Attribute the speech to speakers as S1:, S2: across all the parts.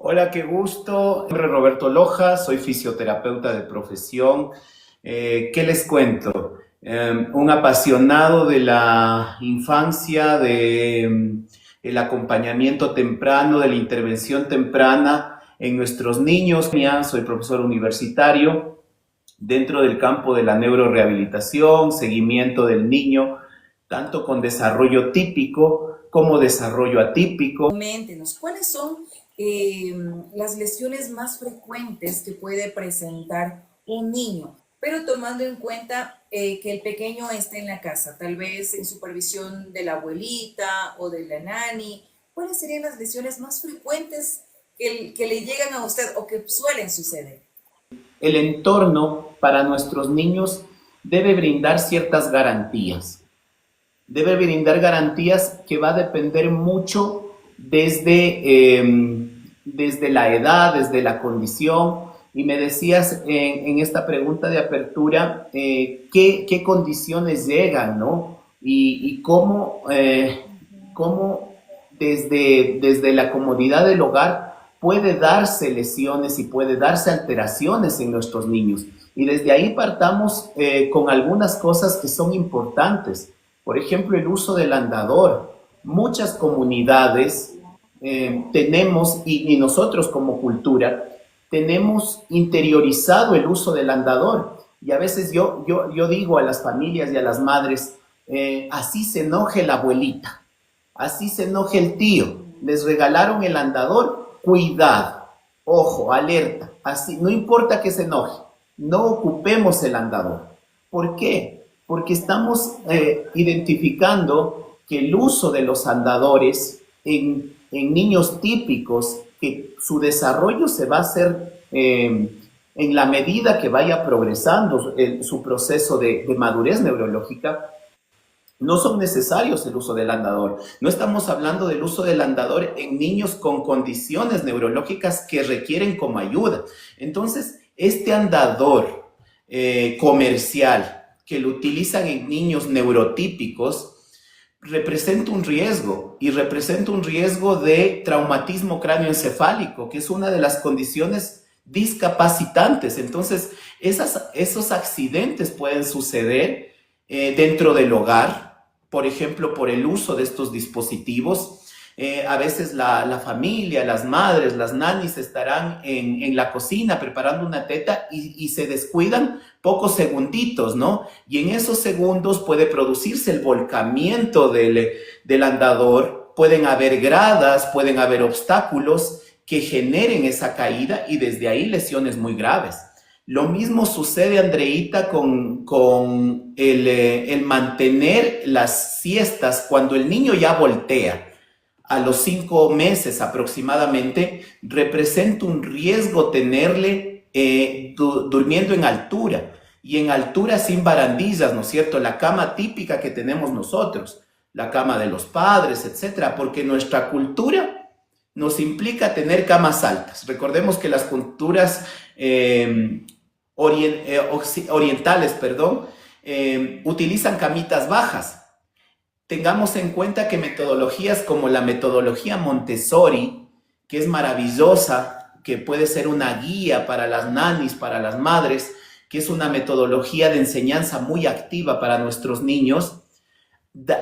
S1: Hola, qué gusto. Mi nombre es Roberto Loja, soy fisioterapeuta de profesión. ¿Qué les cuento? Un apasionado de la infancia, el acompañamiento temprano, de la intervención temprana en nuestros niños. Soy profesor universitario dentro del campo de la neurorehabilitación, seguimiento del niño, tanto con desarrollo típico como desarrollo atípico.
S2: Coméntenos, ¿cuáles son las lesiones más frecuentes que puede presentar un niño? Pero tomando en cuenta que el pequeño esté en la casa, tal vez en supervisión de la abuelita o de la nani. ¿Cuáles serían las lesiones más frecuentes que le llegan a usted o que suelen suceder?
S1: El entorno para nuestros niños debe brindar ciertas garantías. Debe brindar garantías que va a depender mucho desde la edad, desde la condición. Y me decías en esta pregunta de apertura, ¿qué condiciones llegan, ¿no? Y cómo desde la comodidad del hogar puede darse lesiones y puede darse alteraciones en nuestros niños. Y desde ahí partamos con algunas cosas que son importantes. Por ejemplo, el uso del andador. Muchas comunidades tenemos, y nosotros como cultura, tenemos interiorizado el uso del andador. Y a veces yo digo a las familias y a las madres, así se enoje la abuelita, así se enoje el tío, les regalaron el andador, cuidado, ojo, alerta, así, no importa que se enoje, no ocupemos el andador. ¿Por qué? Porque estamos identificando que el uso de los andadores en niños típicos, que su desarrollo se va a hacer en la medida que vaya progresando su proceso de madurez neurológica, no son necesarios el uso del andador. No estamos hablando del uso del andador en niños con condiciones neurológicas que requieren como ayuda. Entonces, este andador comercial que lo utilizan en niños neurotípicos representa un riesgo, y representa un riesgo de traumatismo cráneoencefálico, que es una de las condiciones discapacitantes. Entonces, esos accidentes pueden suceder dentro del hogar, por ejemplo, por el uso de estos dispositivos. A veces la familia, las madres, las nanis estarán en la cocina preparando una teta y se descuidan pocos segunditos, ¿no? Y en esos segundos puede producirse el volcamiento del andador, pueden haber gradas, pueden haber obstáculos que generen esa caída y desde ahí lesiones muy graves. Lo mismo sucede, Andreita, con el mantener las siestas cuando el niño ya voltea. A los 5 meses aproximadamente, representa un riesgo tenerle durmiendo en altura, y en altura sin barandillas, ¿no es cierto? La cama típica que tenemos nosotros, la cama de los padres, etcétera, porque nuestra cultura nos implica tener camas altas. Recordemos que las culturas orientales, perdón, utilizan camitas bajas. Tengamos en cuenta que metodologías como la metodología Montessori, que es maravillosa, que puede ser una guía para las nanis, para las madres, que es una metodología de enseñanza muy activa para nuestros niños,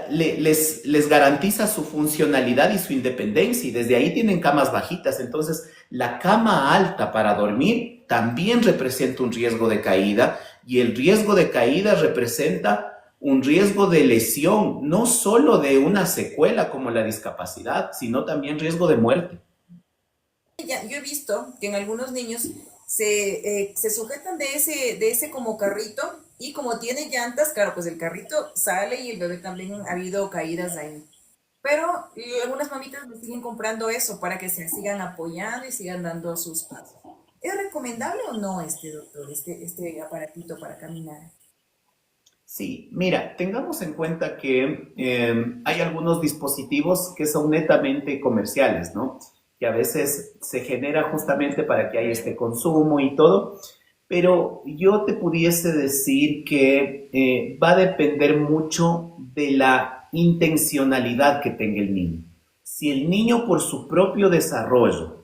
S1: les garantiza su funcionalidad y su independencia, y desde ahí tienen camas bajitas. Entonces, la cama alta para dormir también representa un riesgo de caída, y el riesgo de caída representa un riesgo de lesión, no solo de una secuela como la discapacidad, sino también riesgo de muerte.
S2: Yo he visto que en algunos niños se sujetan de ese como carrito y como tiene llantas, claro, pues el carrito sale y el bebé también ha habido caídas ahí. Pero algunas mamitas me siguen comprando eso para que se sigan apoyando y sigan dando sus pasos. ¿Es recomendable o no doctor, este aparatito para caminar?
S1: Sí, mira, tengamos en cuenta que hay algunos dispositivos que son netamente comerciales, ¿no? Que a veces se genera justamente para que haya este consumo y todo, pero yo te pudiese decir que va a depender mucho de la intencionalidad que tenga el niño. Si el niño por su propio desarrollo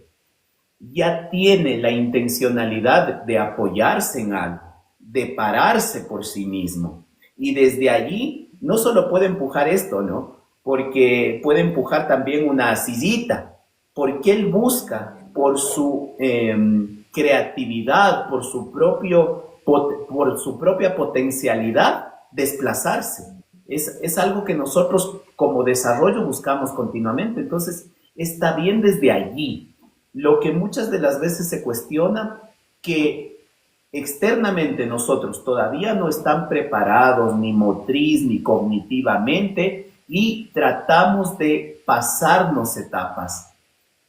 S1: ya tiene la intencionalidad de apoyarse en algo, de pararse por sí mismo. Y desde allí no solo puede empujar esto, ¿no? Porque puede empujar también una sillita, porque él busca por su creatividad, por su propia potencialidad, desplazarse. Es algo que nosotros como desarrollo buscamos continuamente. Entonces, está bien desde allí. Lo que muchas de las veces se cuestiona, que externamente nosotros todavía no están preparados ni motriz ni cognitivamente y tratamos de pasarnos etapas.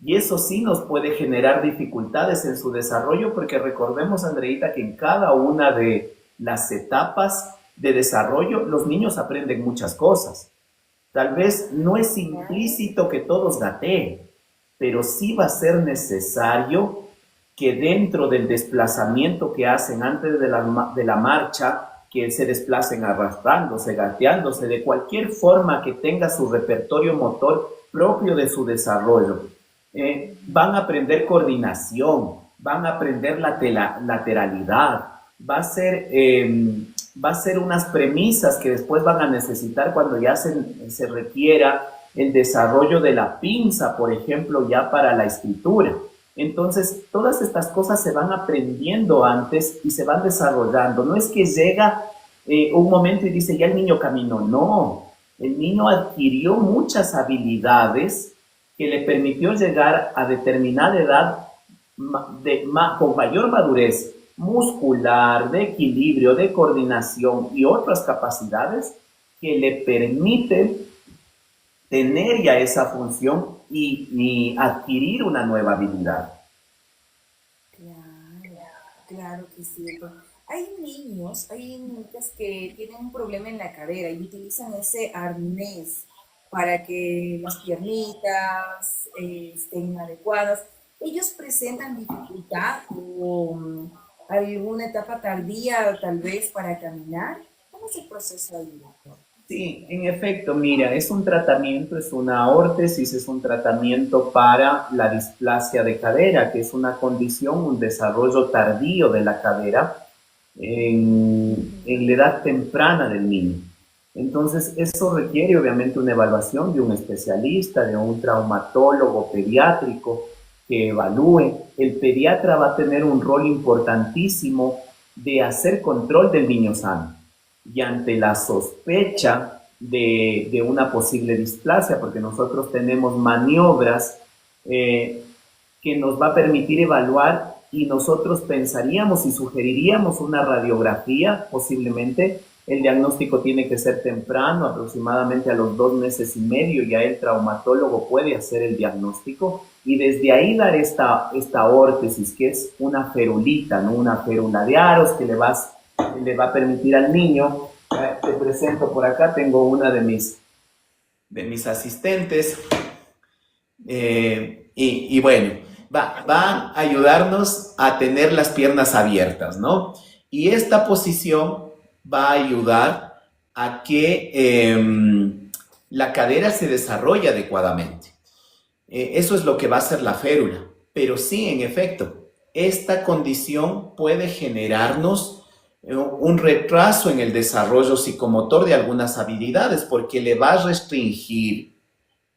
S1: Y eso sí nos puede generar dificultades en su desarrollo porque recordemos, Andreita, que en cada una de las etapas de desarrollo los niños aprenden muchas cosas. Tal vez no es implícito que todos gateen, pero sí va a ser necesario que dentro del desplazamiento que hacen antes de la marcha, que se desplacen arrastrándose, gateándose, de cualquier forma que tenga su repertorio motor propio de su desarrollo. Van a aprender coordinación, van a aprender lateralidad, va a ser unas premisas que después van a necesitar cuando ya se requiera el desarrollo de la pinza, por ejemplo, ya para la escritura. Entonces, todas estas cosas se van aprendiendo antes y se van desarrollando. No es que llega un momento y dice, ya el niño caminó. No, el niño adquirió muchas habilidades que le permitió llegar a determinada edad con mayor madurez muscular, de equilibrio, de coordinación y otras capacidades que le permiten tener ya esa función y adquirir una nueva habilidad.
S2: Claro, claro que sí. Hay niños, hay niñitas que tienen un problema en la cadera y utilizan ese arnés para que las piernitas estén adecuadas. Ellos presentan dificultad o alguna etapa tardía tal vez para caminar. ¿Cómo es el proceso ahí, doctor?
S1: Sí, en efecto, mira, es un tratamiento, es una órtesis, es un tratamiento para la displasia de cadera, que es una condición, un desarrollo tardío de la cadera en la edad temprana del niño. Entonces, eso requiere obviamente una evaluación de un especialista, de un traumatólogo pediátrico que evalúe. El pediatra va a tener un rol importantísimo de hacer control del niño sano y ante la sospecha de una posible displasia, porque nosotros tenemos maniobras que nos va a permitir evaluar y nosotros pensaríamos y sugeriríamos una radiografía, posiblemente. El diagnóstico tiene que ser temprano, aproximadamente a los 2 meses y medio, ya el traumatólogo puede hacer el diagnóstico y desde ahí dar esta órtesis, que es una ferulita, ¿no? Una férula de Aros que le va a permitir al niño. Te presento por acá, tengo una de mis asistentes y bueno, va a ayudarnos a tener las piernas abiertas, ¿no? Y esta posición va a ayudar a que la cadera se desarrolle adecuadamente. Eso es lo que va a hacer la férula. Pero sí, en efecto, esta condición puede generarnos un retraso en el desarrollo psicomotor de algunas habilidades porque le va a restringir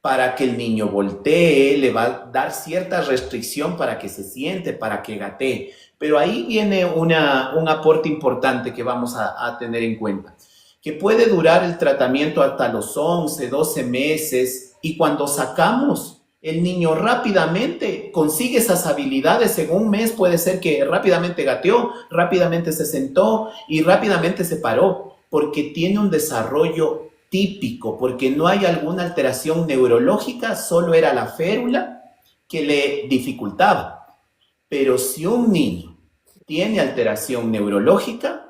S1: para que el niño voltee, le va a dar cierta restricción para que se siente, para que gatee. Pero ahí viene un aporte importante que vamos a tener en cuenta, que puede durar el tratamiento hasta los 11, 12 meses y cuando sacamos, el niño rápidamente consigue esas habilidades. En un mes puede ser que rápidamente gateó, rápidamente se sentó y rápidamente se paró, porque tiene un desarrollo típico, porque no hay alguna alteración neurológica, solo era la férula que le dificultaba. Pero si un niño tiene alteración neurológica,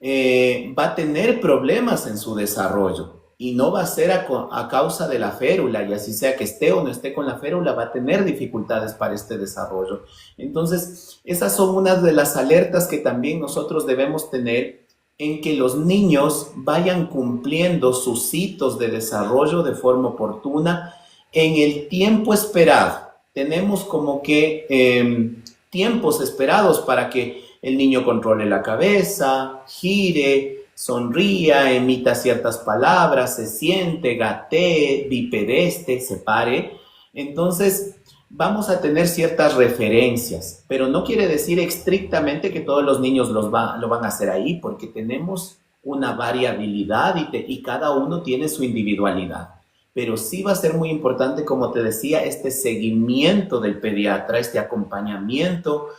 S1: va a tener problemas en su desarrollo y no va a ser a causa de la férula, y así sea que esté o no esté con la férula, va a tener dificultades para este desarrollo. Entonces, esas son unas de las alertas que también nosotros debemos tener en que los niños vayan cumpliendo sus hitos de desarrollo de forma oportuna en el tiempo esperado. Tenemos como que tiempos esperados para que el niño controle la cabeza, gire, sonría, emita ciertas palabras, se siente, gatee, bipedeste, se pare. Entonces, vamos a tener ciertas referencias, pero no quiere decir estrictamente que todos los niños lo van a hacer ahí, porque tenemos una variabilidad y cada uno tiene su individualidad. Pero sí va a ser muy importante, como te decía, este seguimiento del pediatra, este acompañamiento,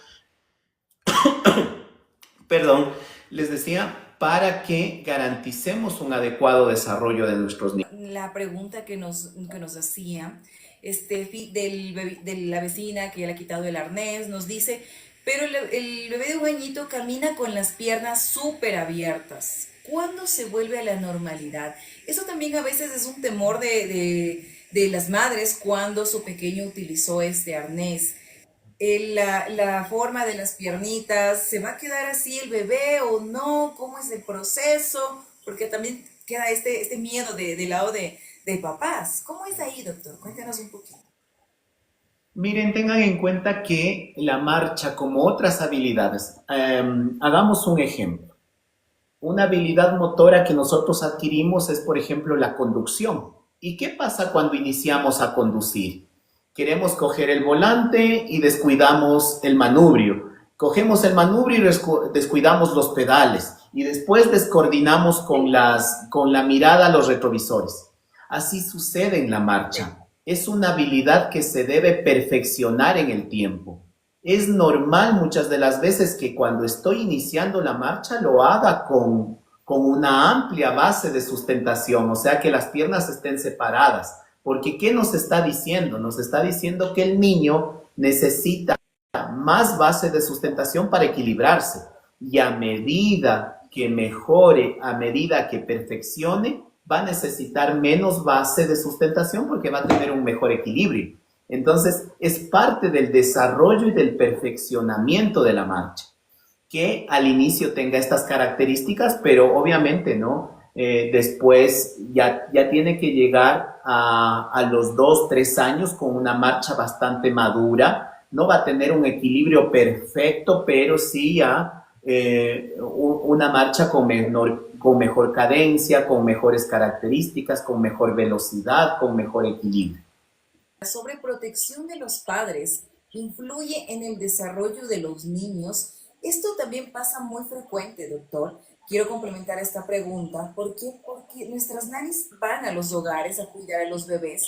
S1: perdón, les decía, para que garanticemos un adecuado desarrollo de nuestros niños.
S2: La pregunta que nos hacía de la vecina que ya le ha quitado el arnés, nos dice, pero el bebé de un añito camina con las piernas súper abiertas. ¿Cuándo se vuelve a la normalidad? Eso también a veces es un temor de las madres cuando su pequeño utilizó este arnés. La forma de las piernitas, ¿se va a quedar así el bebé o no? ¿Cómo es el proceso? Porque también queda este miedo del lado de papás. ¿Cómo es ahí, doctor? Cuéntanos un poquito.
S1: Miren, tengan en cuenta que la marcha, como otras habilidades, hagamos un ejemplo. Una habilidad motora que nosotros adquirimos es, por ejemplo, la conducción. ¿Y qué pasa cuando iniciamos a conducir? Queremos coger el volante y descuidamos el manubrio. Cogemos el manubrio y descuidamos los pedales. Y después descoordinamos con la mirada los retrovisores. Así sucede en la marcha. Es una habilidad que se debe perfeccionar en el tiempo. Es normal muchas de las veces que cuando estoy iniciando la marcha lo haga con una amplia base de sustentación, o sea que las piernas estén separadas. Porque ¿qué nos está diciendo? Nos está diciendo que el niño necesita más base de sustentación para equilibrarse. Y a medida que mejore, a medida que perfeccione, va a necesitar menos base de sustentación porque va a tener un mejor equilibrio. Entonces, es parte del desarrollo y del perfeccionamiento de la marcha, que al inicio tenga estas características, pero obviamente, ¿no? Después ya tiene que llegar a los 2, 3 años con una marcha bastante madura. No va a tener un equilibrio perfecto, pero sí ya una marcha con mejor cadencia, con mejores características, con mejor velocidad, con mejor equilibrio.
S2: La sobreprotección de los padres influye en el desarrollo de los niños. Esto también pasa muy frecuente, doctor. Quiero complementar esta pregunta. ¿Por qué? Porque nuestras nanis van a los hogares a cuidar a los bebés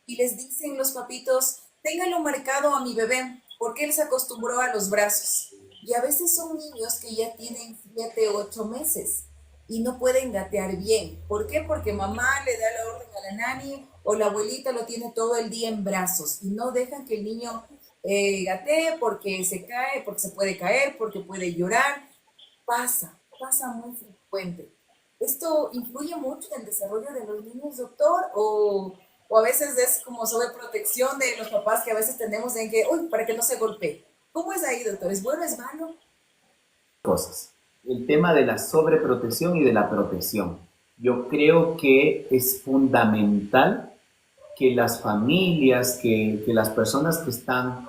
S2: y les dicen los papitos, téngalo marcado a mi bebé, porque él se acostumbró a los brazos. Y a veces son niños que ya tienen 7, 8 meses y no pueden gatear bien. ¿Por qué? Porque mamá le da la orden a la nani o la abuelita lo tiene todo el día en brazos y no dejan que el niño gatee porque se cae, porque se puede caer, porque puede llorar. Pasa muy frecuente. ¿Esto influye mucho en el desarrollo de los niños, doctor? ¿O a veces es como sobreprotección de los papás que a veces tenemos en que, uy, para que no se golpee? ¿Cómo es ahí, doctor? ¿Es bueno, es malo?
S1: Cosas. El tema de la sobreprotección y de la protección. Yo creo que es fundamental que las familias, que las personas que están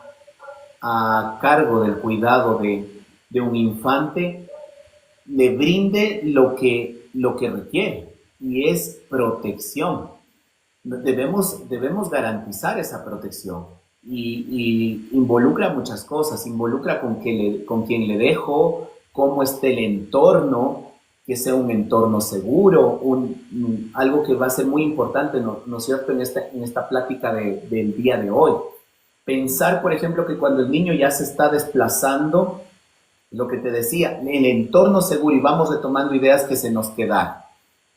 S1: a cargo del cuidado de un infante le brinde lo que requiere, y es protección. Debemos garantizar esa protección y involucra muchas cosas, involucra con quién le dejo, cómo esté el entorno, que sea un entorno seguro, algo que va a ser muy importante, ¿no es cierto?, en esta plática del día de hoy. Pensar, por ejemplo, que cuando el niño ya se está desplazando, lo que te decía, el entorno seguro, y vamos retomando ideas que se nos quedaron.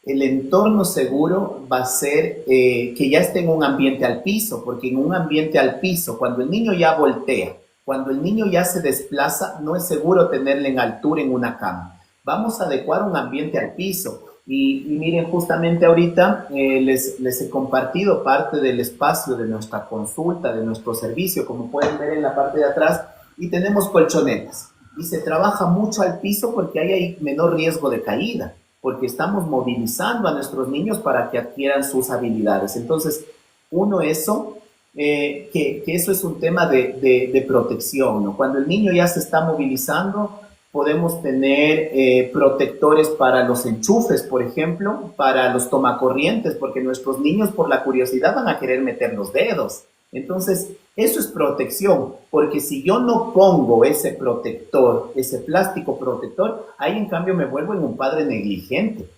S1: El entorno seguro va a ser que ya esté en un ambiente al piso, porque en un ambiente al piso, cuando el niño ya voltea, cuando el niño ya se desplaza, no es seguro tenerle en altura en una cama. Vamos a adecuar un ambiente al piso. Y miren, justamente ahorita les he compartido parte del espacio de nuestra consulta, de nuestro servicio, como pueden ver en la parte de atrás, y tenemos colchonetas. Y se trabaja mucho al piso porque ahí hay menor riesgo de caída, porque estamos movilizando a nuestros niños para que adquieran sus habilidades. Entonces, uno, eso, que eso es un tema de protección, ¿no? Cuando el niño ya se está movilizando, podemos tener protectores para los enchufes, por ejemplo, para los tomacorrientes, porque nuestros niños por la curiosidad van a querer meter los dedos. Entonces, eso es protección, porque si yo no pongo ese protector, ese plástico protector, ahí en cambio me vuelvo en un padre negligente,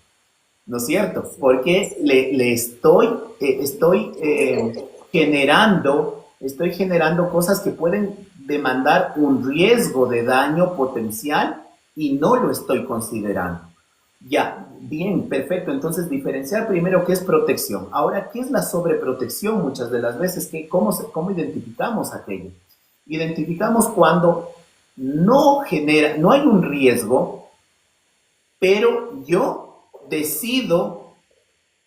S1: ¿no es cierto?
S2: Sí,
S1: Porque
S2: sí,
S1: le estoy estoy generando cosas que pueden demandar un riesgo de daño potencial y no lo estoy considerando. Ya, bien, perfecto. Entonces, diferenciar primero qué es protección. Ahora, ¿qué es la sobreprotección? Muchas de las veces, ¿cómo identificamos aquello? Identificamos cuando no hay un riesgo, pero yo decido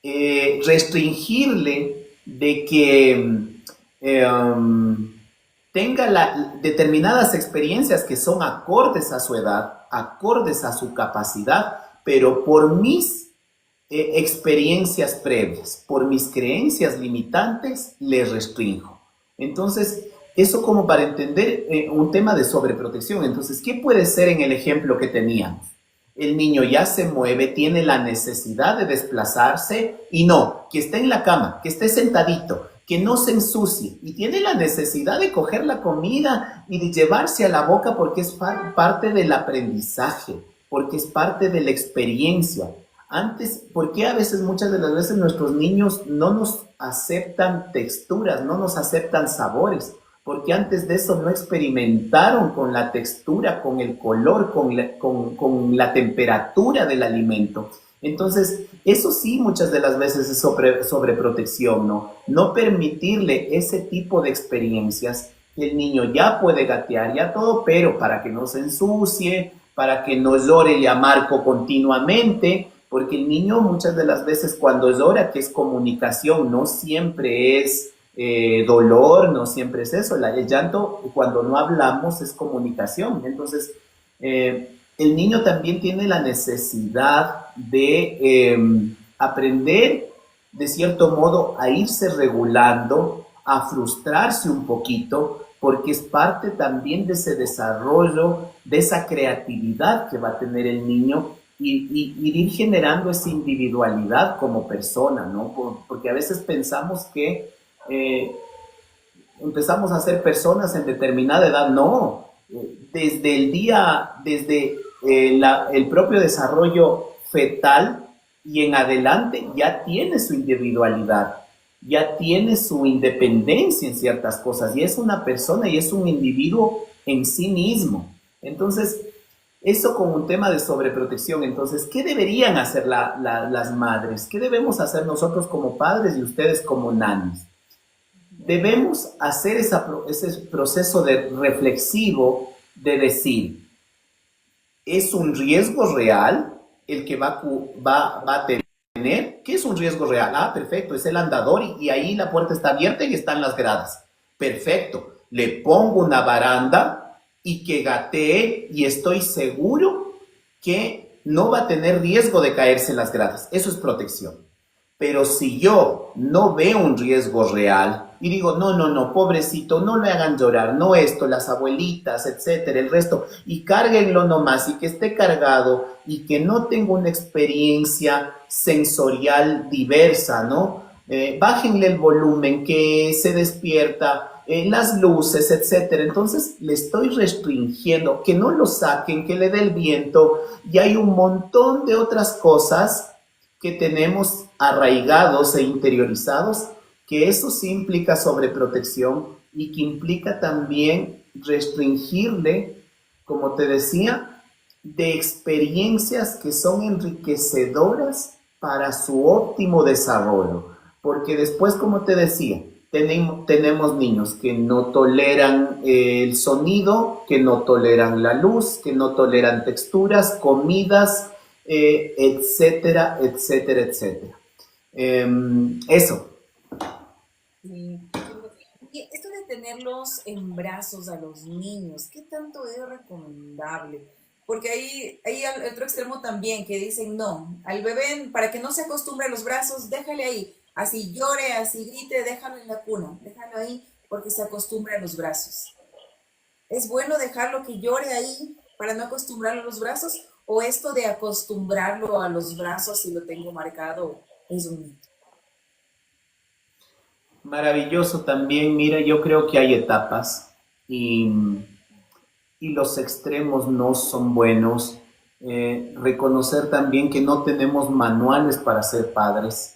S1: restringirle de que tenga determinadas experiencias que son acordes a su edad, acordes a su capacidad, pero por mis experiencias previas, por mis creencias limitantes, le restringo. Entonces, eso como para entender un tema de sobreprotección. Entonces, ¿qué puede ser en el ejemplo que teníamos? El niño ya se mueve, tiene la necesidad de desplazarse y no, que esté en la cama, que esté sentadito, que no se ensucie y tiene la necesidad de coger la comida y de llevarse a la boca porque es parte del aprendizaje, porque es parte de la experiencia. Antes, ¿por qué a veces, muchas de las veces nuestros niños no nos aceptan texturas, no nos aceptan sabores? Porque antes de eso no experimentaron con la textura, con el color, con la temperatura del alimento. Entonces, eso sí muchas de las veces es sobreprotección, ¿no? No permitirle ese tipo de experiencias. El niño ya puede gatear, ya todo, pero para que no se ensucie, para que no llore y amarco continuamente, porque el niño muchas de las veces cuando llora, que es comunicación, no siempre es dolor, no siempre es eso. El llanto, cuando no hablamos, es comunicación. Entonces, el niño también tiene la necesidad de aprender, de cierto modo, a irse regulando, a frustrarse un poquito, porque es parte también de ese desarrollo, de esa creatividad que va a tener el niño y ir generando esa individualidad como persona, ¿no? Porque a veces pensamos que eh, empezamos a ser personas en determinada edad, no. Desde el propio desarrollo fetal y en adelante ya tiene su individualidad, ya tiene su independencia en ciertas cosas y es una persona y es un individuo en sí mismo. Entonces, eso como un tema de sobreprotección. Entonces, ¿qué deberían hacer las madres? ¿Qué debemos hacer nosotros como padres y ustedes como nanis? Debemos hacer ese proceso de reflexivo de decir, ¿es un riesgo real el que va a tener? ¿Qué es un riesgo real? Ah, perfecto, es el andador y ahí la puerta está abierta y están las gradas. Perfecto, le pongo una baranda y que gatee y estoy seguro que no va a tener riesgo de caerse en las gradas. Eso es protección. Pero si yo no veo un riesgo real y digo, no, no, no, pobrecito, no le hagan llorar, no esto, las abuelitas, etcétera, el resto, y cárguenlo nomás y que esté cargado y que no tenga una experiencia sensorial diversa, ¿no? Bájenle el volumen, que se despierta, las luces, etcétera. Entonces le estoy restringiendo, que no lo saquen, que le dé el viento, y hay un montón de otras cosas que tenemos arraigados e interiorizados, que eso sí implica sobreprotección y que implica también restringirle, como te decía, de experiencias que son enriquecedoras para su óptimo desarrollo. Porque después, como te decía, tenemos niños que no toleran el sonido, que no toleran la luz, que no toleran texturas, comidas, etcétera, etcétera, etcétera. Eso.
S2: sí. Y esto de tenerlos en brazos a los niños, ¿qué tanto es recomendable? Porque hay al otro extremo también que dicen, no, al bebé, para que no se acostumbre a los brazos, déjale ahí. así llore, así grite, déjalo en la cuna, déjalo ahí porque se acostumbra a los brazos. ¿Es bueno dejarlo que llore ahí para no acostumbrarlo a los brazos? ¿O esto de acostumbrarlo a los brazos si lo tengo marcado es un mito?
S1: Maravilloso también, mira, yo creo que hay etapas y, y los extremos no son buenos. Reconocer también que no tenemos manuales para ser padres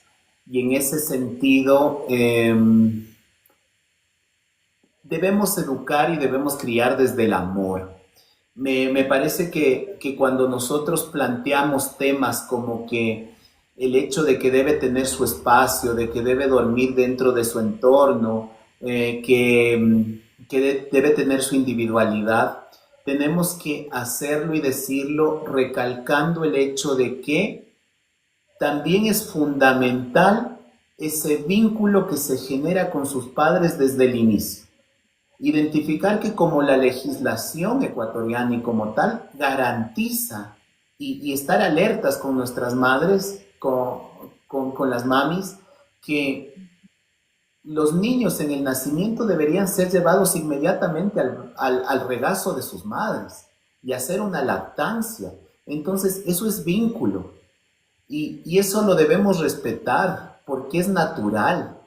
S1: y en ese sentido debemos educar y debemos criar desde el amor. Me parece que cuando nosotros planteamos temas como que el hecho de que debe tener su espacio, de que debe dormir dentro de su entorno, debe tener su individualidad, tenemos que hacerlo y decirlo recalcando el hecho de que también es fundamental ese vínculo que se genera con sus padres desde el inicio. Identificar que como la legislación ecuatoriana y como tal garantiza y estar alertas con nuestras madres, con las mamis, que los niños en el nacimiento deberían ser llevados inmediatamente al regazo de sus madres y hacer una lactancia. Entonces, eso es vínculo y eso lo debemos respetar porque es natural.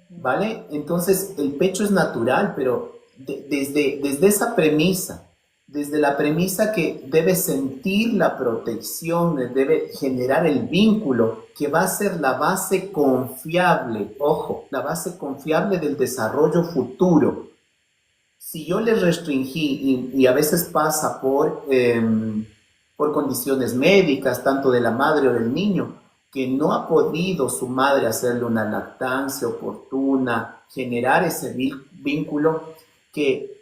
S1: ¿Vale? Entonces, el pecho es natural, pero desde esa premisa, desde la premisa que debe sentir la protección, debe generar el vínculo que va a ser la base confiable, ojo, la base confiable del desarrollo futuro. Si yo le restringí y a veces pasa por condiciones médicas, tanto de la madre o del niño, que no ha podido su madre hacerle una lactancia oportuna, generar ese vínculo, que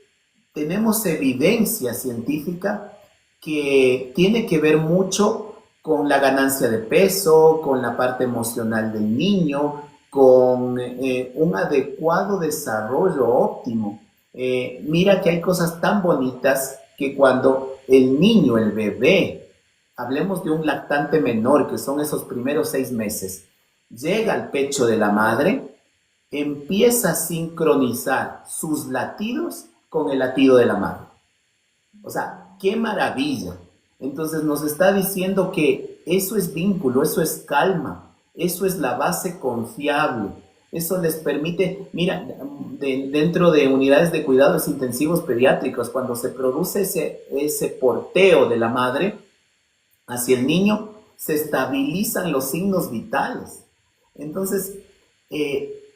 S1: tenemos evidencia científica que tiene que ver mucho con la ganancia de peso, con la parte emocional del niño, con un adecuado desarrollo óptimo. Mira que hay cosas tan bonitas que cuando el niño, el bebé, hablemos de un lactante menor, que son esos primeros 6 meses, llega al pecho de la madre, empieza a sincronizar sus latidos con el latido de la madre. O sea, qué maravilla. Entonces nos está diciendo que eso es vínculo, eso es calma, eso es la base confiable. Eso les permite, mira, dentro de unidades de cuidados intensivos pediátricos, cuando se produce ese porteo de la madre hacia el niño, se estabilizan los signos vitales. Entonces,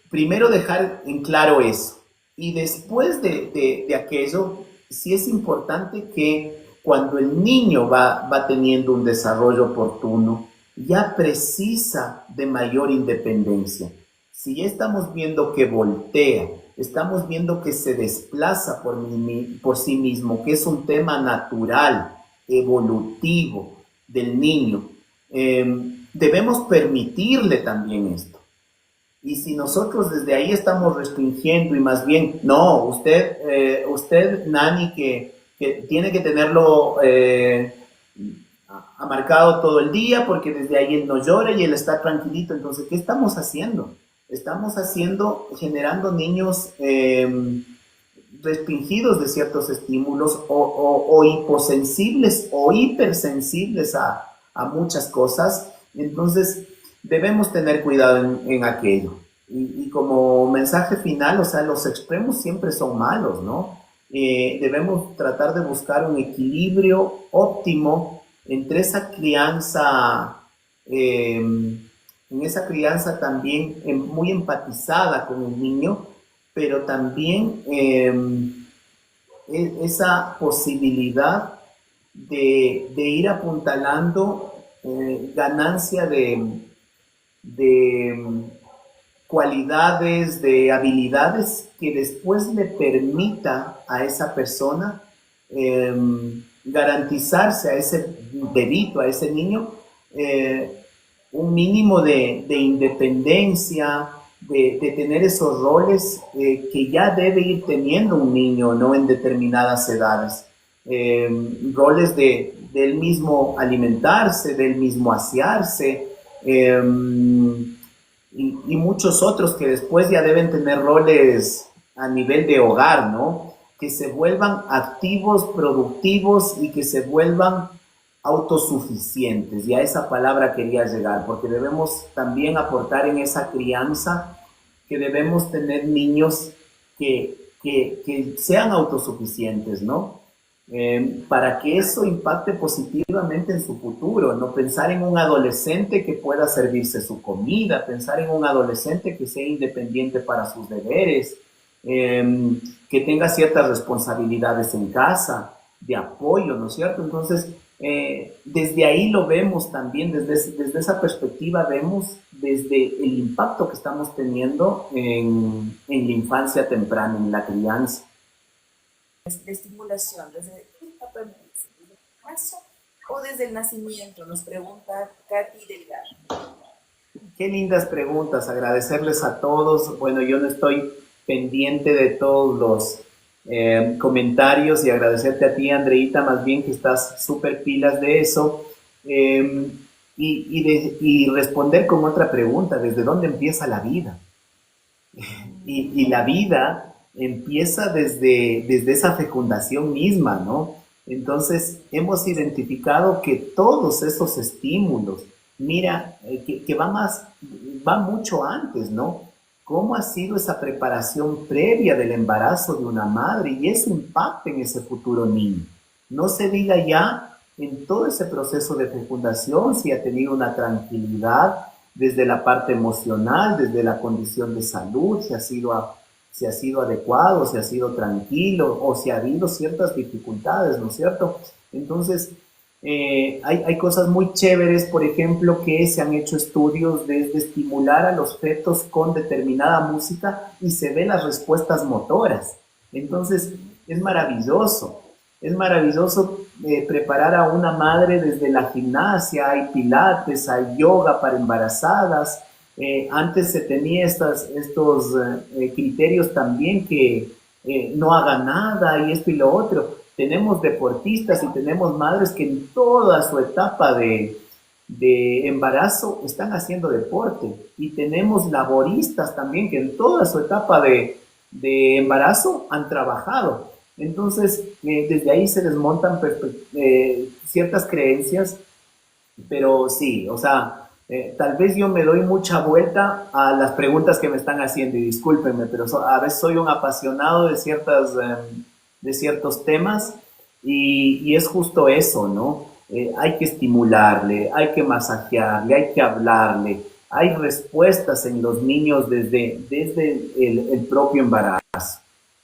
S1: primero dejar en claro eso. Y después de aquello, sí es importante que cuando el niño va teniendo un desarrollo oportuno, ya precisa de mayor independencia. Si ya estamos viendo que voltea, estamos viendo que se desplaza por sí mismo, que es un tema natural, evolutivo del niño, debemos permitirle también esto. Y si nosotros desde ahí estamos restringiendo y más bien, no, usted Nani, que tiene que tenerlo amarcado todo el día porque desde ahí él no llora y él está tranquilito. Entonces, ¿qué estamos haciendo? Estamos generando niños restringidos de ciertos estímulos o hiposensibles o hipersensibles a muchas cosas. Entonces, debemos tener cuidado en aquello. Y como mensaje final, o sea, los extremos siempre son malos, ¿no? Debemos tratar de buscar un equilibrio óptimo entre esa crianza, en esa crianza también muy empatizada con el niño, pero también esa posibilidad de ir apuntalando ganancia de cualidades, de habilidades que después le permita a esa persona garantizarse a ese bebito, a ese niño, un mínimo de independencia, de tener esos roles que ya debe ir teniendo un niño, ¿no? En determinadas edades. Roles de él mismo alimentarse, de él mismo asearse, y muchos otros que después ya deben tener roles a nivel de hogar, ¿no? Que se vuelvan activos, productivos y que se vuelvan autosuficientes. Y a esa palabra quería llegar, porque debemos también aportar en esa crianza que debemos tener niños que sean autosuficientes, ¿no? Para que eso impacte positivamente en su futuro, no pensar en un adolescente que pueda servirse su comida, pensar en un adolescente que sea independiente para sus deberes, que tenga ciertas responsabilidades en casa, de apoyo, ¿no es cierto? Entonces, desde ahí lo vemos también, desde esa perspectiva vemos desde el impacto que estamos teniendo en la infancia temprana, en la crianza.
S2: De estimulación, desde qué etapa empieza, desde el embarazo o desde el nacimiento, nos pregunta Katy Delgado.
S1: Qué lindas preguntas, agradecerles a todos. Bueno, yo no estoy pendiente de todos los comentarios y agradecerte a ti, Andreita, más bien que estás súper pilas de eso. Eh, y responder con otra pregunta, ¿desde dónde empieza la vida? Y la vida empieza desde esa fecundación misma, ¿no? Entonces, hemos identificado que todos esos estímulos, mira, que va mucho antes, ¿no? ¿Cómo ha sido esa preparación previa del embarazo de una madre y eso impacta en ese futuro niño? No se diga ya en todo ese proceso de fecundación si ha tenido una tranquilidad desde la parte emocional, desde la condición de salud, si ha sido adecuado, si ha sido tranquilo o si ha habido ciertas dificultades, ¿no es cierto? Entonces, hay cosas muy chéveres, por ejemplo, que se han hecho estudios desde estimular a los fetos con determinada música y se ven las respuestas motoras. Entonces, es maravilloso. Es maravilloso preparar a una madre desde la gimnasia, hay pilates, hay yoga para embarazadas. Antes se tenía estos criterios también que no haga nada y esto y lo otro. Tenemos deportistas y tenemos madres que en toda su etapa de embarazo están haciendo deporte. Y tenemos laboristas también que en toda su etapa de embarazo han trabajado. Entonces, desde ahí se desmontan ciertas creencias, pero sí, o sea, tal vez yo me doy mucha vuelta a las preguntas que me están haciendo y discúlpenme, pero a veces soy un apasionado de ciertos temas y es justo eso, ¿no? Hay que estimularle, hay que masajearle, hay que hablarle. Hay respuestas en los niños desde el propio embarazo.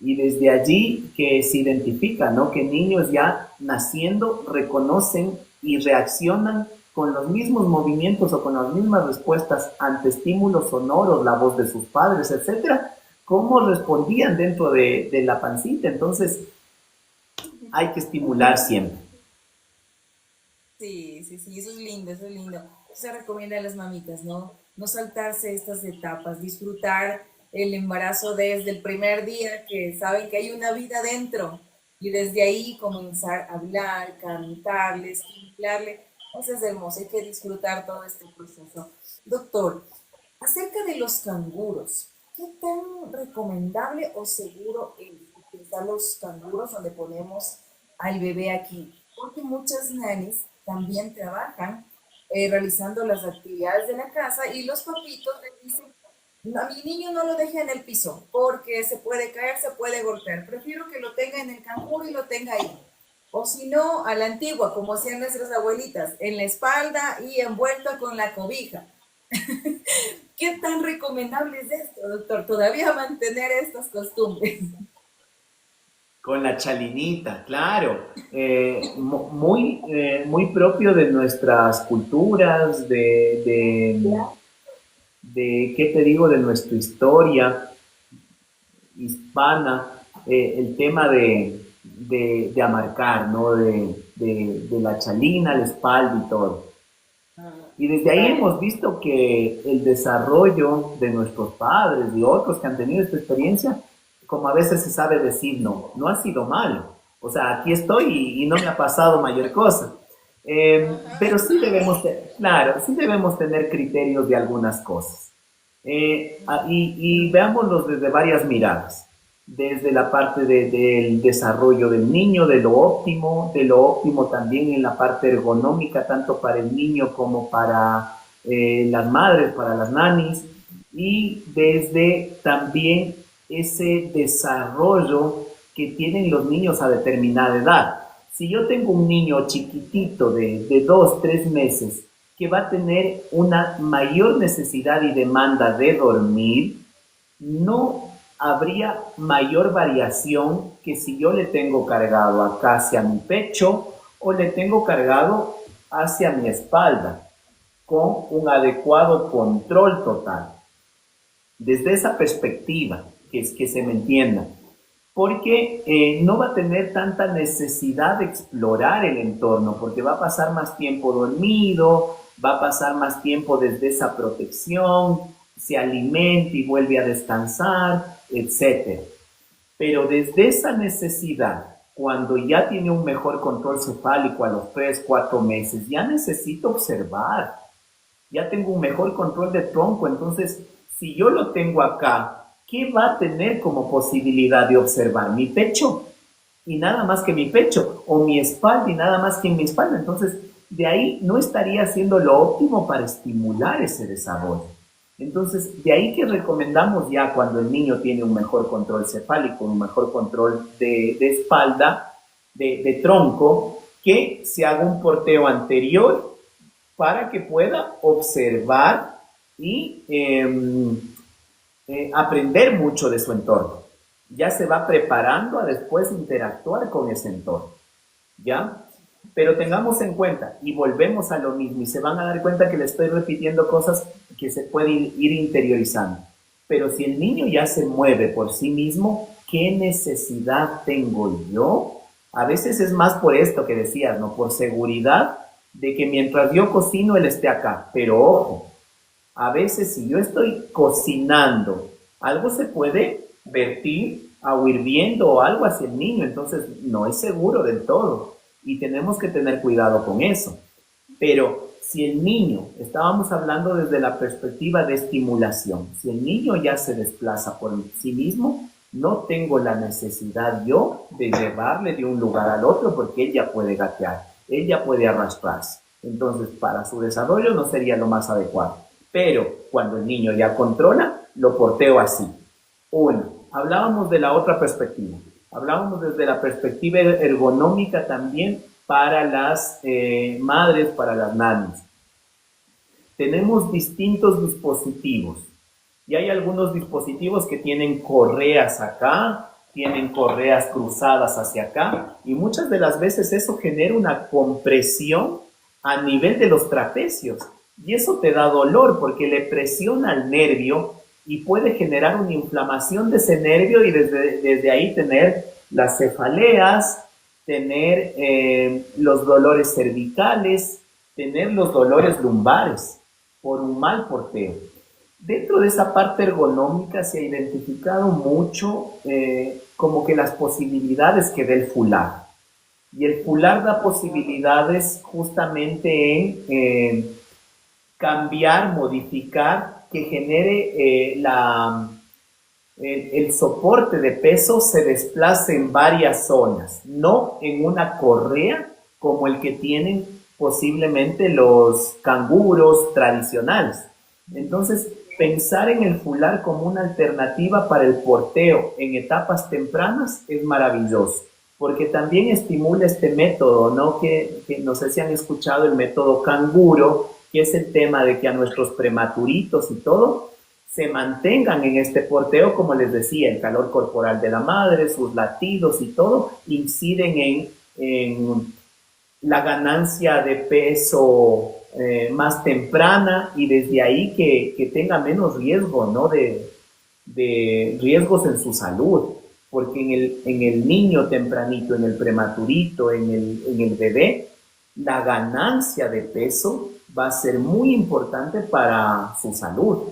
S1: Y desde allí que se identifica, ¿no? Que niños ya naciendo reconocen y reaccionan con los mismos movimientos o con las mismas respuestas ante estímulos sonoros, la voz de sus padres, etcétera, cómo respondían dentro de la pancita. Entonces, hay que estimular siempre.
S2: Sí, sí, sí, eso es lindo, eso es lindo. Se recomienda a las mamitas, ¿no? No saltarse estas etapas, disfrutar el embarazo desde el primer día que saben que hay una vida dentro y desde ahí comenzar a hablar, cantarle, estimularle. Entonces es hermoso, hay que disfrutar todo este proceso. Doctor, acerca de los canguros, ¿qué tan recomendable o seguro es utilizar los canguros donde ponemos al bebé aquí? Porque muchas nannies también trabajan realizando las actividades de la casa y los papitos les dicen, a mi niño no lo deje en el piso porque se puede caer, se puede golpear. Prefiero que lo tenga en el canguro y lo tenga ahí. O si no, a la antigua, como hacían nuestras abuelitas, en la espalda y envuelto con la cobija. ¿Qué tan recomendable es esto, doctor? Todavía mantener estas costumbres.
S1: Con la chalinita, claro. Muy propio de nuestras culturas, ¿qué te digo? De nuestra historia hispana, el tema de amarcar, ¿no? De la chalina, la espalda y todo. Y desde ahí hemos visto que el desarrollo de nuestros padres y otros que han tenido esta experiencia, como a veces se sabe decir, no, no ha sido malo. O sea, aquí estoy y no me ha pasado mayor cosa. Pero sí debemos, claro, sí debemos tener criterios de algunas cosas. Y veámoslos desde varias miradas, desde la parte del desarrollo del niño, de lo óptimo también en la parte ergonómica, tanto para el niño como para las madres, para las nanis, y desde también ese desarrollo que tienen los niños a determinada edad. Si yo tengo un niño chiquitito de 2, 3 meses que va a tener una mayor necesidad y demanda de dormir, no habría mayor variación que si yo le tengo cargado acá hacia mi pecho o le tengo cargado hacia mi espalda, con un adecuado control total. Desde esa perspectiva, que es que se me entienda, porque no va a tener tanta necesidad de explorar el entorno, porque va a pasar más tiempo dormido, va a pasar más tiempo desde esa protección, se alimenta y vuelve a descansar, etcétera. Pero desde esa necesidad, cuando ya tiene un mejor control cefálico a los 3, 4 meses, ya necesito observar, ya tengo un mejor control de tronco, entonces si yo lo tengo acá, ¿qué va a tener como posibilidad de observar? Mi pecho y nada más que mi pecho, o mi espalda y nada más que mi espalda. Entonces, de ahí no estaría haciendo lo óptimo para estimular ese desarrollo. Entonces, de ahí que recomendamos ya cuando el niño tiene un mejor control cefálico, un mejor control de espalda, de tronco, que se haga un porteo anterior para que pueda observar y aprender mucho de su entorno. Ya se va preparando a después interactuar con ese entorno, ¿ya? Pero tengamos en cuenta, y volvemos a lo mismo, y se van a dar cuenta que le estoy repitiendo cosas que se pueden ir interiorizando. Pero si el niño ya se mueve por sí mismo, ¿qué necesidad tengo yo? A veces es más por esto que decías, ¿no? Por seguridad de que mientras yo cocino, él esté acá. Pero ojo, a veces si yo estoy cocinando, algo se puede vertir o hirviendo o algo hacia el niño, entonces no es seguro del todo y tenemos que tener cuidado con eso. Pero si el niño, estábamos hablando desde la perspectiva de estimulación, si el niño ya se desplaza por sí mismo, no tengo la necesidad yo de llevarle de un lugar al otro porque él ya puede gatear, él ya puede arrastrarse. Entonces, para su desarrollo no sería lo más adecuado. Pero cuando el niño ya controla, lo porteo así. Uno, hablábamos de la otra perspectiva. Hablábamos desde la perspectiva ergonómica también para las madres, para las nanis. Tenemos distintos dispositivos. Y hay algunos dispositivos que tienen correas acá, tienen correas cruzadas hacia acá, y muchas de las veces eso genera una compresión a nivel de los trapecios. Y eso te da dolor porque le presiona al nervio y puede generar una inflamación de ese nervio y desde ahí tener las cefaleas, tener los dolores cervicales, tener los dolores lumbares por un mal porteo. Dentro de esa parte ergonómica se ha identificado mucho como que las posibilidades que da el fular. Y el fular da posibilidades justamente en cambiar, modificar, que genere el soporte de peso se desplace en varias zonas, no en una correa como el que tienen posiblemente los canguros tradicionales. Entonces, pensar en el fular como una alternativa para el porteo en etapas tempranas es maravilloso, porque también estimula este método, ¿no? Que no sé si han escuchado el método canguro, que es el tema de que a nuestros prematuritos y todo se mantengan en este porteo, como les decía, el calor corporal de la madre, sus latidos y todo, inciden en la ganancia de peso más temprana y desde ahí que tenga menos riesgo, ¿no? De riesgos en su salud, porque en el niño tempranito, en el prematurito, en el bebé, la ganancia de peso va a ser muy importante para su salud,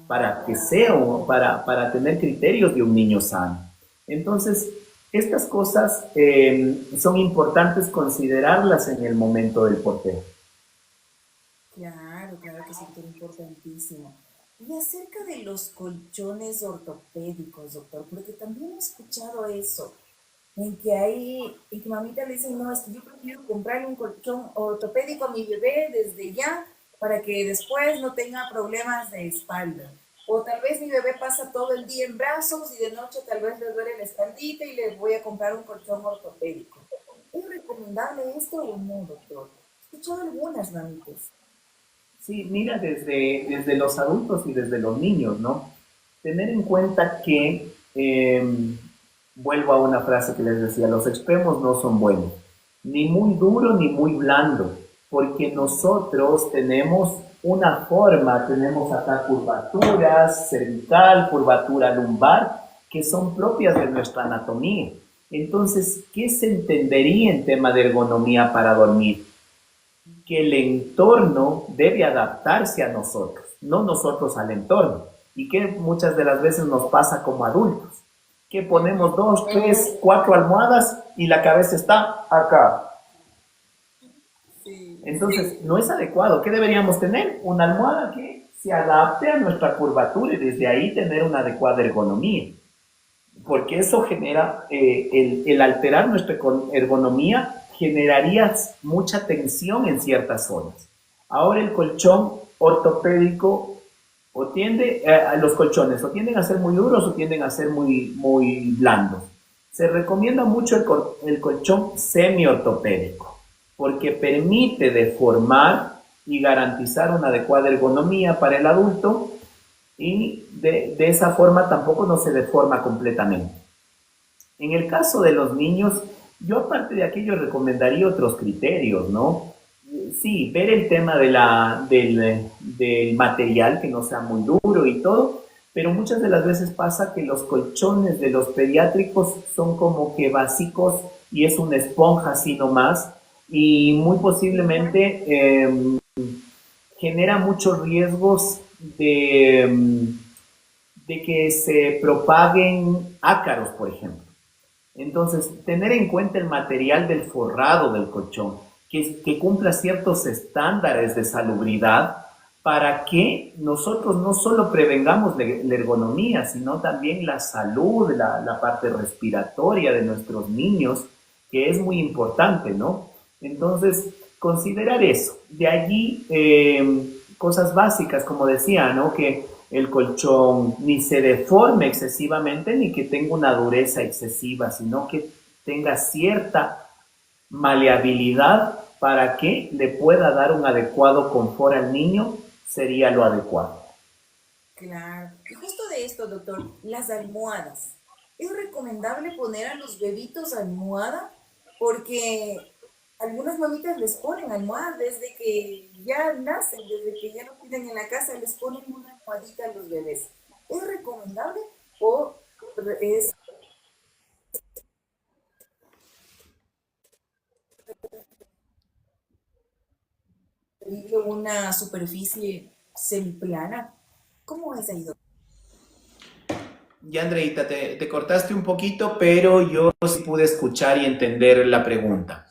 S1: para que sea, para tener criterios de un niño sano. Entonces, estas cosas son importantes considerarlas en el momento del porteo.
S2: Claro, claro que sí, que es importantísimo. Y acerca de los colchones ortopédicos, doctor, porque también he escuchado eso, en que mamita le dicen, no, es que yo prefiero comprarle un colchón ortopédico a mi bebé desde ya para que después no tenga problemas de espalda. O tal vez mi bebé pasa todo el día en brazos y de noche tal vez le duele la espaldita y le voy a comprar un colchón ortopédico. ¿Es recomendable esto o no, doctor? He escuchado algunas mamitas.
S1: Sí, mira, desde los adultos y desde los niños, ¿no? Tener en cuenta que, vuelvo a una frase que les decía, los extremos no son buenos, ni muy duro ni muy blando, porque nosotros tenemos una forma, tenemos acá curvaturas cervical, curvatura lumbar, que son propias de nuestra anatomía. Entonces, ¿qué se entendería en tema de ergonomía para dormir? Que el entorno debe adaptarse a nosotros, no nosotros al entorno. Y que muchas de las veces nos pasa como adultos, que ponemos 2, 3, 4 almohadas y la cabeza está acá.
S2: Sí,
S1: Entonces, no es adecuado. ¿Qué deberíamos tener? Una almohada que se adapte a nuestra curvatura y desde ahí tener una adecuada ergonomía. Porque eso genera, el alterar nuestra ergonomía generaría mucha tensión en ciertas zonas. Ahora el colchón ortopédico o tiende a los colchones o tienden a ser muy duros o tienden a ser muy blandos. Se recomienda mucho el colchón semiortopédico porque permite deformar y garantizar una adecuada ergonomía para el adulto y de esa forma tampoco no se deforma completamente. En el caso de los niños, yo aparte de aquello recomendaría otros criterios, ¿no? Sí, ver el tema del material, que no sea muy duro y todo, pero muchas de las veces pasa que los colchones de los pediátricos son como que básicos y es una esponja así nomás y muy posiblemente genera muchos riesgos de que se propaguen ácaros, por ejemplo. Entonces, tener en cuenta el material del forrado del colchón, que cumpla ciertos estándares de salubridad para que nosotros no solo prevengamos la ergonomía, sino también la salud, la parte respiratoria de nuestros niños, que es muy importante, ¿no? Entonces, considerar eso. De allí, cosas básicas, como decía, ¿no? Que el colchón ni se deforme excesivamente ni que tenga una dureza excesiva, sino que tenga cierta maleabilidad para que le pueda dar un adecuado confort al niño, sería lo adecuado.
S2: claro. Y justo de esto, doctor, las almohadas. ¿Es recomendable poner a los bebitos almohada? Porque algunas mamitas les ponen almohadas desde que ya nacen, desde que ya lo tienen en la casa, les ponen una almohadita a los bebés. ¿Es recomendable o es preferible una superficie semiplana? ¿Cómo es ahí, doctor?
S1: Ya, Andreita, te cortaste un poquito, pero yo sí pude escuchar y entender la pregunta.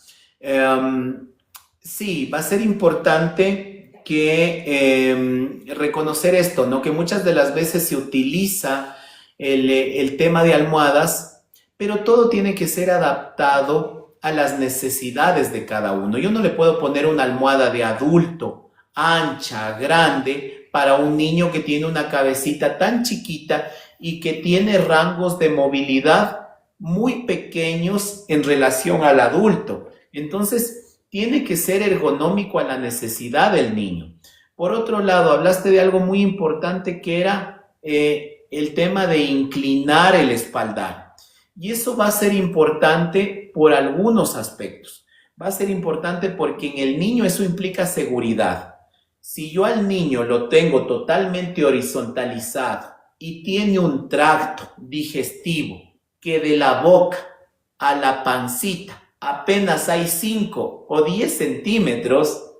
S1: Sí, va a ser importante que reconocer esto, ¿no? Que muchas de las veces se utiliza el tema de almohadas, pero todo tiene que ser adaptado a las necesidades de cada uno. Yo no le puedo poner una almohada de adulto ancha, grande, para un niño que tiene una cabecita tan chiquita y que tiene rangos de movilidad muy pequeños en relación al adulto. Entonces, tiene que ser ergonómico a la necesidad del niño. Por otro lado, hablaste de algo muy importante que era el tema de inclinar el espaldar. Y eso va a ser importante por algunos aspectos. Va a ser importante porque en el niño eso implica seguridad. Si yo al niño lo tengo totalmente horizontalizado y tiene un tracto digestivo que de la boca a la pancita apenas hay 5 o 10 centímetros,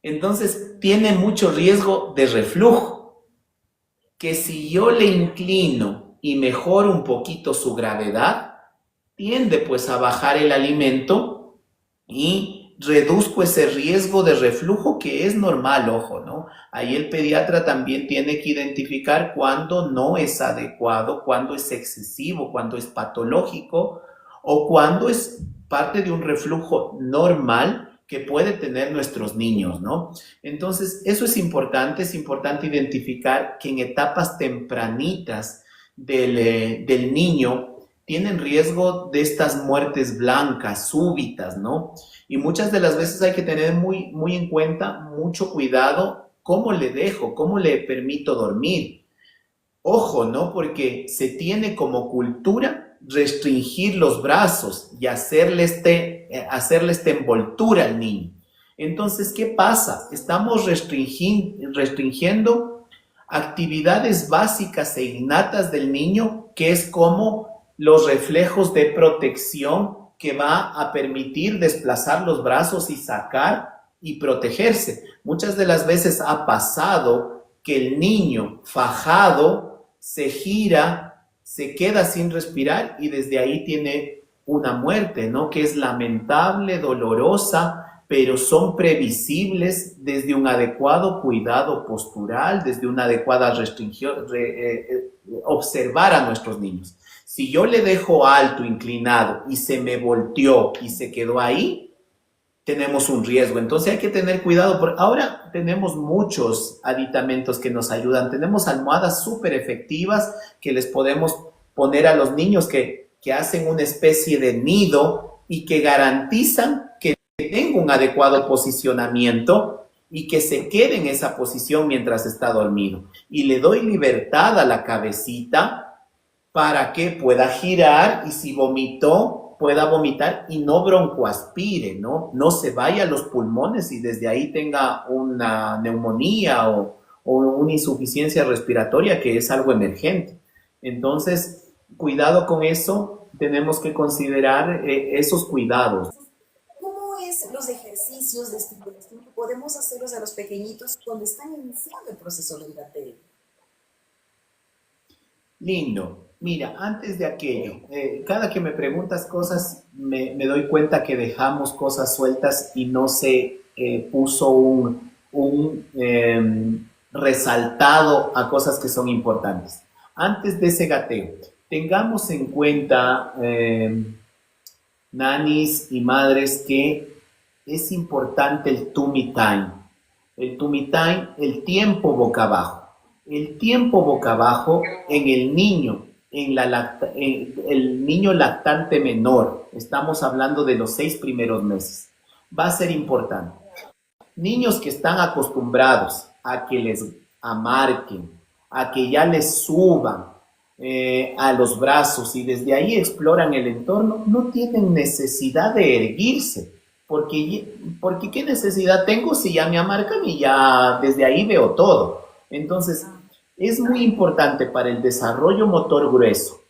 S1: entonces tiene mucho riesgo de reflujo, que si yo le inclino y mejoro un poquito su gravedad, tiende pues a bajar el alimento y reduzco ese riesgo de reflujo que es normal, ojo, ¿no? Ahí el pediatra también tiene que identificar cuándo no es adecuado, cuándo es excesivo, cuándo es patológico o cuándo es parte de un reflujo normal que puede tener nuestros niños, ¿no? Entonces, eso es importante identificar que en etapas tempranitas del niño tienen riesgo de estas muertes blancas, súbitas, ¿no? Y muchas de las veces hay que tener muy en cuenta, mucho cuidado, cómo le dejo, cómo le permito dormir. Ojo, ¿no? Porque se tiene como cultura restringir los brazos y hacerle esta envoltura al niño. Entonces, ¿qué pasa? Estamos restringiendo actividades básicas e innatas del niño, que es como los reflejos de protección que va a permitir desplazar los brazos y sacar y protegerse. Muchas de las veces ha pasado que el niño fajado se gira, se queda sin respirar y desde ahí tiene una muerte, ¿no? Que es lamentable, dolorosa, pero son previsibles desde un adecuado cuidado postural, desde una adecuada restricción, observar a nuestros niños. Si yo le dejo alto, inclinado y se me volteó y se quedó ahí, tenemos un riesgo. Entonces hay que tener cuidado. Porque ahora tenemos muchos aditamentos que nos ayudan. Tenemos almohadas súper efectivas que les podemos poner a los niños que hacen una especie de nido y que garantizan que tenga un adecuado posicionamiento y que se quede en esa posición mientras está dormido. Y le doy libertad a la cabecita para que pueda girar y si vomitó, pueda vomitar y no broncoaspire, ¿no? No se vaya a los pulmones y desde ahí tenga una neumonía o una insuficiencia respiratoria que es algo emergente. Entonces, cuidado con eso, tenemos que considerar esos cuidados.
S2: ¿Cómo es los ejercicios de estimulación que podemos hacerlos a los pequeñitos cuando están iniciando el proceso del gateo?
S1: Lindo. Mira, antes de aquello, cada que me preguntas cosas, me doy cuenta que dejamos cosas sueltas y no se puso un resaltado a cosas que son importantes. Antes de ese gateo, tengamos en cuenta, nanis y madres, que es importante el tummy time. El tummy time, el tiempo boca abajo. El tiempo boca abajo en el niño, el niño lactante menor, estamos hablando de los 6 primeros meses, va a ser importante. Niños que están acostumbrados a que les amarquen, a que ya les suban a los brazos y desde ahí exploran el entorno, no tienen necesidad de erguirse, porque ¿qué necesidad tengo si ya me amarcan y ya desde ahí veo todo? Entonces, es muy importante para el desarrollo motor grueso.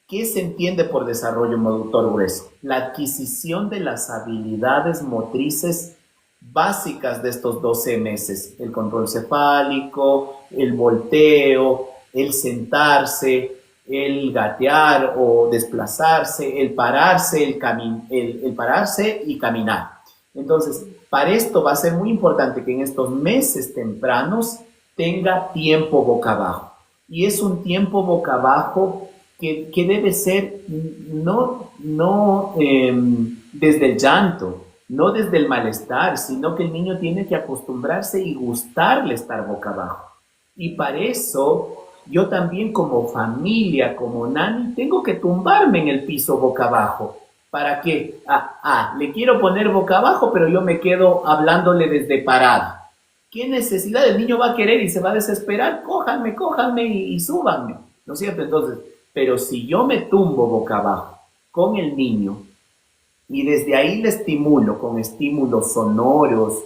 S1: ¿Qué se entiende por desarrollo motor grueso? La adquisición de las habilidades motrices básicas de estos 12 meses. El control cefálico, el volteo, el sentarse, el gatear o desplazarse, el pararse, el pararse y caminar. Entonces, para esto va a ser muy importante que en estos meses tempranos tenga tiempo boca abajo. Y es un tiempo boca abajo que debe ser no desde el llanto, no desde el malestar, sino que el niño tiene que acostumbrarse y gustarle estar boca abajo. Y para eso, yo también como familia, como nani, tengo que tumbarme en el piso boca abajo. ¿Para qué? Le quiero poner boca abajo, pero yo me quedo hablándole desde parada. ¿Qué necesidad? El niño va a querer y se va a desesperar. Cójanme y súbanme, ¿no es cierto? Entonces, pero si yo me tumbo boca abajo con el niño y desde ahí le estimulo con estímulos sonoros,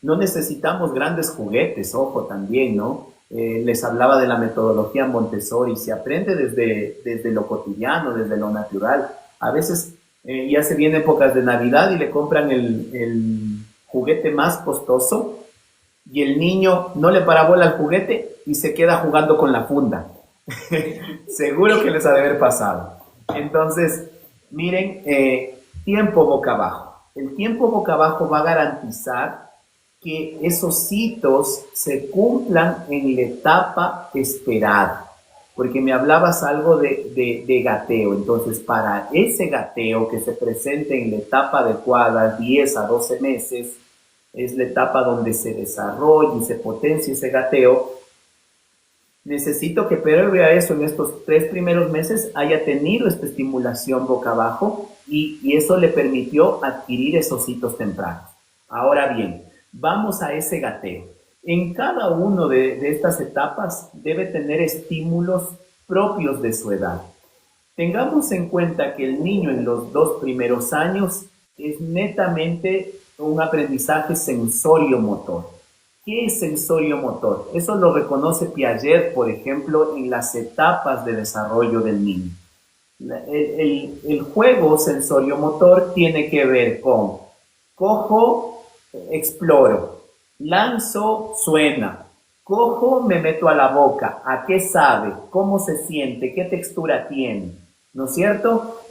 S1: no necesitamos grandes juguetes, ojo también, ¿no? Les hablaba de la metodología Montessori, se aprende desde lo cotidiano, desde lo natural. A veces ya se vienen épocas de Navidad y le compran el juguete más costoso y el niño no le para bola al juguete y se queda jugando con la funda. Seguro que les ha de haber pasado. Entonces, miren, tiempo boca abajo. El tiempo boca abajo va a garantizar que esos hitos se cumplan en la etapa esperada, porque me hablabas algo de gateo. Entonces, para ese gateo que se presente en la etapa adecuada, 10 a 12 meses, es la etapa donde se desarrolla y se potencia ese gateo. Necesito que previo a eso, en estos 3 primeros meses, haya tenido esta estimulación boca abajo y eso le permitió adquirir esos hitos tempranos. Ahora bien, vamos a ese gateo. En cada una de estas etapas debe tener estímulos propios de su edad. Tengamos en cuenta que el niño en los 2 primeros años es netamente un aprendizaje sensorio-motor. ¿Qué es sensorio-motor? Eso lo reconoce Piaget, por ejemplo, en las etapas de desarrollo del niño. El juego sensorio-motor tiene que ver con cojo, exploro, lanzo, suena, cojo, me meto a la boca, ¿a qué sabe? ¿Cómo se siente? ¿Qué textura tiene? ¿No es cierto?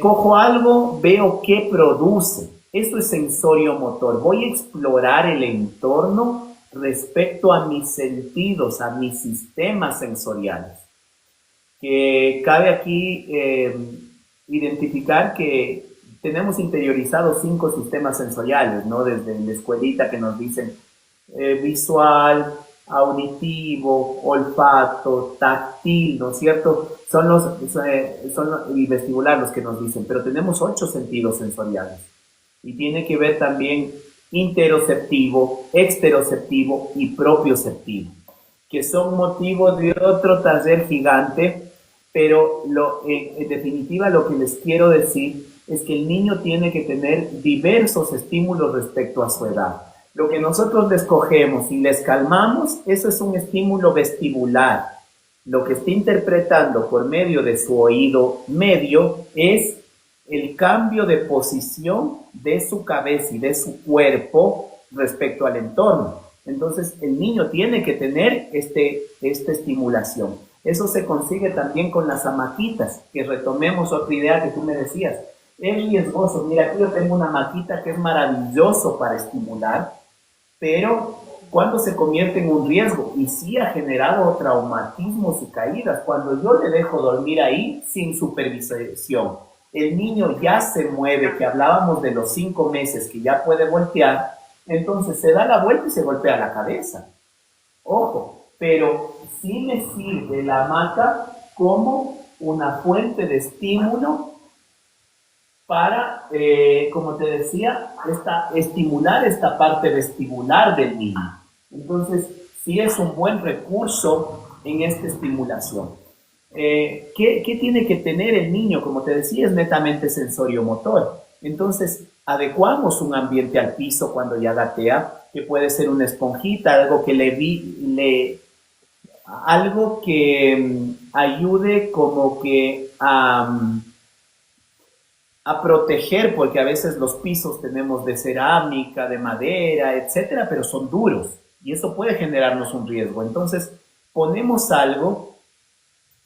S1: Cojo algo, veo qué produce. Eso es sensorio-motor. Voy a explorar el entorno respecto a mis sentidos, a mis sistemas sensoriales. Que cabe aquí identificar que tenemos interiorizados 5 sistemas sensoriales, ¿no? Desde la escuelita que nos dicen visual, auditivo, olfato, táctil, ¿no es cierto? Y vestibular los que nos dicen, pero tenemos 8 sentidos sensoriales. Y tiene que ver también interoceptivo, exteroceptivo y propioceptivo, que son motivo de otro taller gigante, pero en definitiva lo que les quiero decir es que el niño tiene que tener diversos estímulos respecto a su edad. Lo que nosotros les cogemos y les calmamos, eso es un estímulo vestibular. Lo que está interpretando por medio de su oído medio es el cambio de posición de su cabeza y de su cuerpo respecto al entorno. Entonces, el niño tiene que tener esta estimulación. Eso se consigue también con las hamaquitas, que retomemos otra idea que tú me decías. Es riesgoso. Mira, aquí yo tengo una hamaquita que es maravilloso para estimular, pero cuando se convierte en un riesgo y sí ha generado traumatismos y caídas, cuando yo le dejo dormir ahí sin supervisión, el niño ya se mueve, que hablábamos de los 5 meses que ya puede voltear, entonces se da la vuelta y se golpea la cabeza. Ojo, pero sí me sirve la hamaca como una fuente de estímulo para, como te decía, estimular esta parte vestibular del niño. Entonces, sí es un buen recurso en esta estimulación. ¿Qué tiene que tener el niño? Como te decía, es netamente sensorio-motor. Entonces, adecuamos un ambiente al piso cuando ya gatea, que puede ser una esponjita, algo que algo que ayude como que a proteger, porque a veces los pisos tenemos de cerámica, de madera, etcétera, pero son duros y eso puede generarnos un riesgo. Entonces, ponemos algo.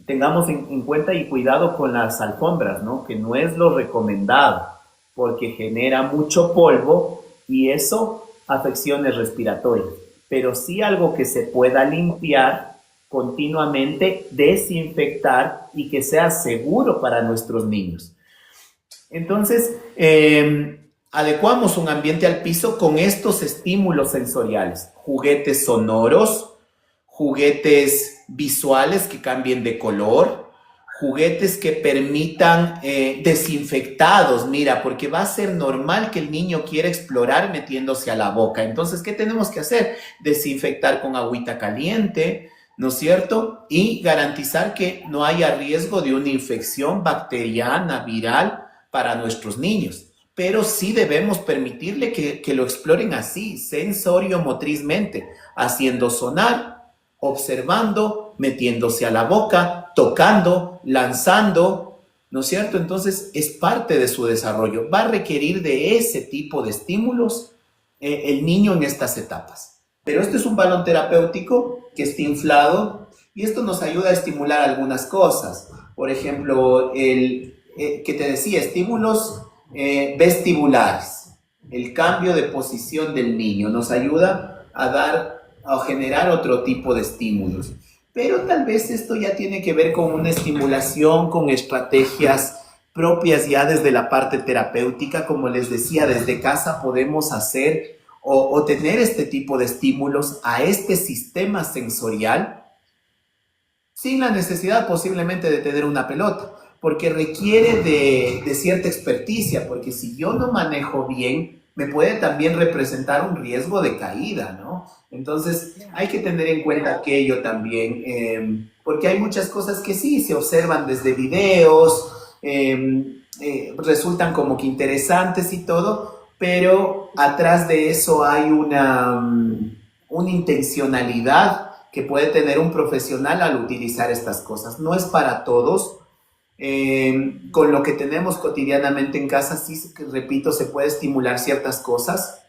S1: Tengamos en cuenta y cuidado con las alfombras, ¿no? Que no es lo recomendado, porque genera mucho polvo y eso afecciones respiratorias. Pero sí algo que se pueda limpiar continuamente, desinfectar y que sea seguro para nuestros niños. Entonces, adecuamos un ambiente al piso con estos estímulos sensoriales, juguetes sonoros, juguetes visuales que cambien de color, juguetes que permitan desinfectados, mira, porque va a ser normal que el niño quiera explorar metiéndose a la boca. Entonces, ¿qué tenemos que hacer? Desinfectar con agüita caliente, ¿no es cierto? Y garantizar que no haya riesgo de una infección bacteriana, viral para nuestros niños. Pero sí debemos permitirle que lo exploren así, sensorio-motrizmente, haciendo sonar, observando, metiéndose a la boca, tocando, lanzando, ¿no es cierto? Entonces es parte de su desarrollo. Va a requerir de ese tipo de estímulos el niño en estas etapas. Pero este es un balón terapéutico que está inflado y esto nos ayuda a estimular algunas cosas. Por ejemplo, que te decía, estímulos vestibulares. el cambio de posición del niño, nos ayuda a generar otro tipo de estímulos. Pero tal vez esto ya tiene que ver con una estimulación, con estrategias propias ya desde la parte terapéutica. Como les decía, desde casa podemos hacer o tener este tipo de estímulos a este sistema sensorial sin la necesidad posiblemente de tener una pelota, porque requiere de cierta experticia, porque si yo no manejo bien, me puede también representar un riesgo de caída, ¿no? Entonces hay que tener en cuenta aquello también, porque hay muchas cosas que sí se observan desde videos, resultan como que interesantes y todo, pero atrás de eso hay una intencionalidad que puede tener un profesional al utilizar estas cosas. No es para todos. Con lo que tenemos cotidianamente en casa, sí, repito, se puede estimular ciertas cosas.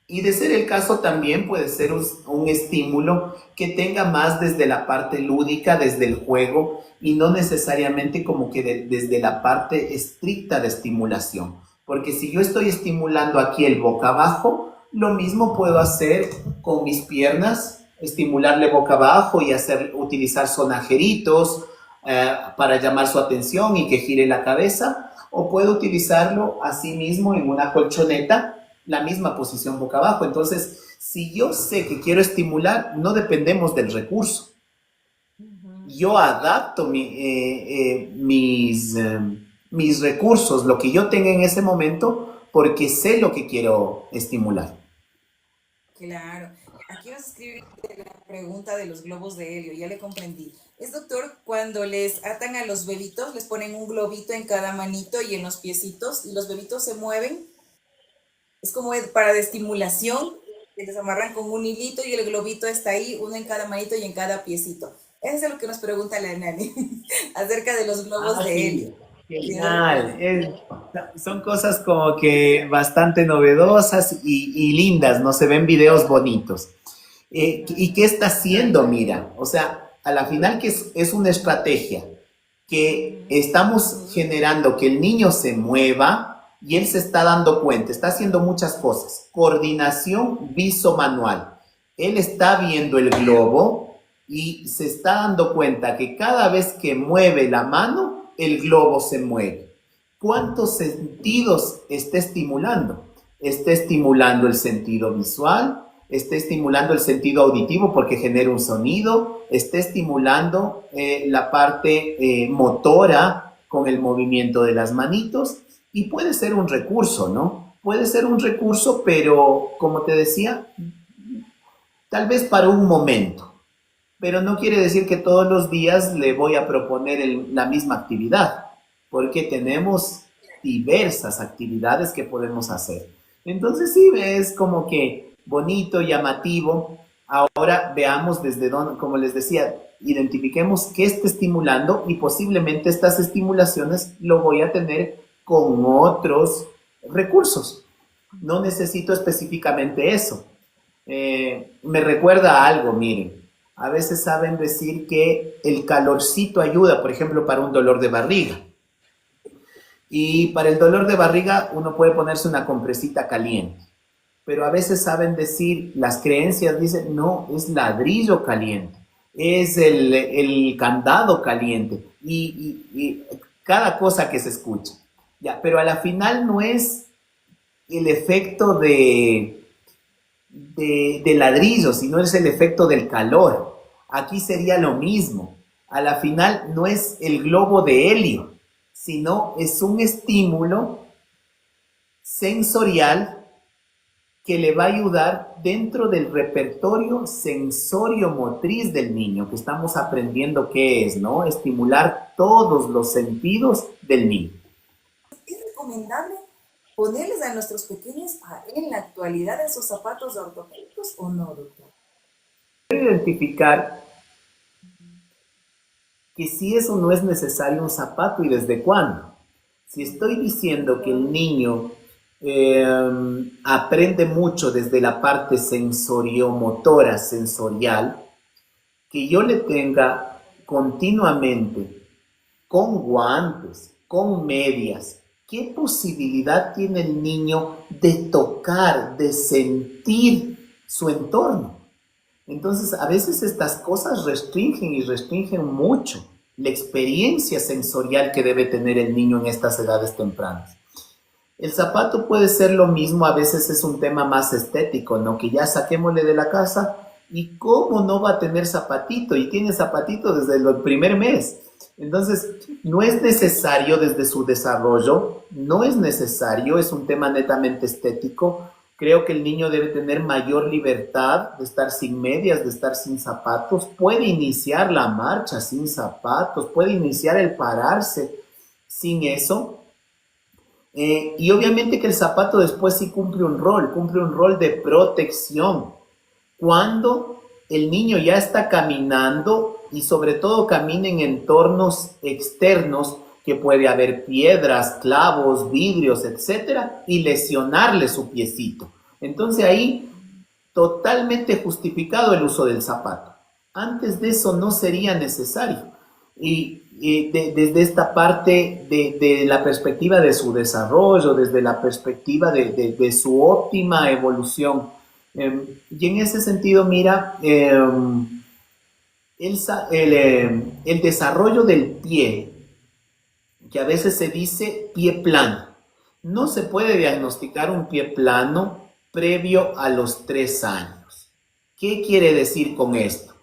S1: Y de ser el caso también puede ser un estímulo que tenga más desde la parte lúdica, desde el juego, y no necesariamente como que desde la parte estricta de estimulación. Porque si yo estoy estimulando aquí el boca abajo, lo mismo puedo hacer con mis piernas, estimularle boca abajo y utilizar sonajeritos para llamar su atención y que gire la cabeza, o puedo utilizarlo así mismo en una colchoneta, la misma posición boca abajo. Entonces, si yo sé que quiero estimular, no dependemos del recurso. Yo adapto mis recursos, lo que yo tenga en ese momento, porque sé lo que quiero estimular.
S2: Claro. Aquí nos escribe la pregunta de los globos de helio, ya le comprendí. Es doctor, cuando les atan a los bebitos, les ponen un globito en cada manito y en los piecitos, y los bebitos se mueven. Es como para de estimulación, que les amarran con un hilito y el globito está ahí, uno en cada manito y en cada piecito. Eso es lo que nos pregunta la Nani acerca de los globos de helio.
S1: Sí, genial. Son cosas como que bastante novedosas y lindas, ¿no? Se ven videos bonitos. ¿Y qué está haciendo? Mira, o sea, a la final que es una estrategia que estamos generando que el niño se mueva y él se está dando cuenta, está haciendo muchas cosas. Coordinación visomanual. Él está viendo el globo y se está dando cuenta que cada vez que mueve la mano, el globo se mueve. ¿Cuántos sentidos está estimulando? Está estimulando el sentido visual, está estimulando el sentido auditivo porque genera un sonido, está estimulando la parte motora con el movimiento de las manitos y puede ser un recurso, ¿no? Puede ser un recurso, pero como te decía, tal vez para un momento, pero no quiere decir que todos los días le voy a proponer la misma actividad, porque tenemos diversas actividades que podemos hacer. Entonces sí, es como que bonito, llamativo. Ahora veamos desde dónde, como les decía, identifiquemos qué está estimulando y posiblemente estas estimulaciones lo voy a tener con otros recursos. No necesito específicamente eso. Me recuerda a algo, miren. A veces saben decir que el calorcito ayuda, por ejemplo, para un dolor de barriga. Y para el dolor de barriga uno puede ponerse una compresita caliente. Pero a veces saben decir, las creencias dicen, no, es ladrillo caliente, es el candado caliente y cada cosa que se escucha. Ya, pero a la final no es el efecto de ladrillo, sino es el efecto del calor. Aquí sería lo mismo. A la final no es el globo de helio, sino es un estímulo sensorial que le va a ayudar dentro del repertorio sensorio-motriz del niño, que estamos aprendiendo qué es, ¿no? Estimular todos los sentidos del niño.
S2: ¿Es recomendable ponerles a nuestros pequeños en la actualidad esos zapatos ortopédicos o no, doctor?
S1: Identificar que si eso no es necesario un zapato y desde cuándo. Si estoy diciendo que el niño aprende mucho desde la parte sensoriomotora, sensorial, que yo le tenga continuamente con guantes, con medias, ¿qué posibilidad tiene el niño de tocar, de sentir su entorno? Entonces, a veces estas cosas restringen y restringen mucho la experiencia sensorial que debe tener el niño en estas edades tempranas. El zapato puede ser lo mismo, a veces es un tema más estético, ¿no? Que ya saquémosle de la casa y cómo no va a tener zapatito y tiene zapatito desde el primer mes. Entonces, no es necesario desde su desarrollo, no es necesario, es un tema netamente estético. Creo que el niño debe tener mayor libertad de estar sin medias, de estar sin zapatos. Puede iniciar la marcha sin zapatos, puede iniciar el pararse sin eso. Y obviamente que el zapato después sí cumple un rol de protección. Cuando el niño ya está caminando y sobre todo camina en entornos externos que puede haber piedras, clavos, vidrios, etcétera, y lesionarle su piecito. Entonces ahí totalmente justificado el uso del zapato. Antes de eso no sería necesario. Desde esta parte de la perspectiva de su desarrollo, desde la perspectiva de su óptima evolución. Y en ese sentido, mira, el desarrollo del pie, que a veces se dice pie plano, no se puede diagnosticar un pie plano previo a los 3 años. ¿Qué quiere decir con esto?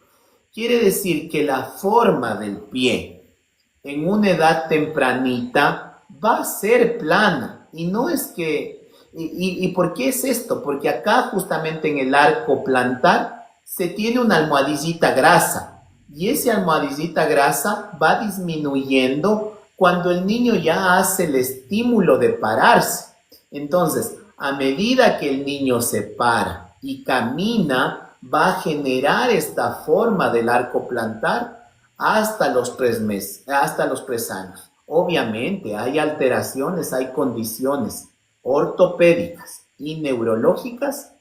S1: Quiere decir que la forma del pie en una edad tempranita va a ser plana. Y no es que... ¿Y por qué es esto? Porque acá justamente en el arco plantar se tiene una almohadillita grasa. Y esa almohadillita grasa va disminuyendo cuando el niño ya hace el estímulo de pararse. Entonces, a medida que el niño se para y camina, va a generar esta forma del arco plantar hasta los 3 meses, hasta los 3 años. Obviamente hay alteraciones, hay condiciones ortopédicas y neurológicas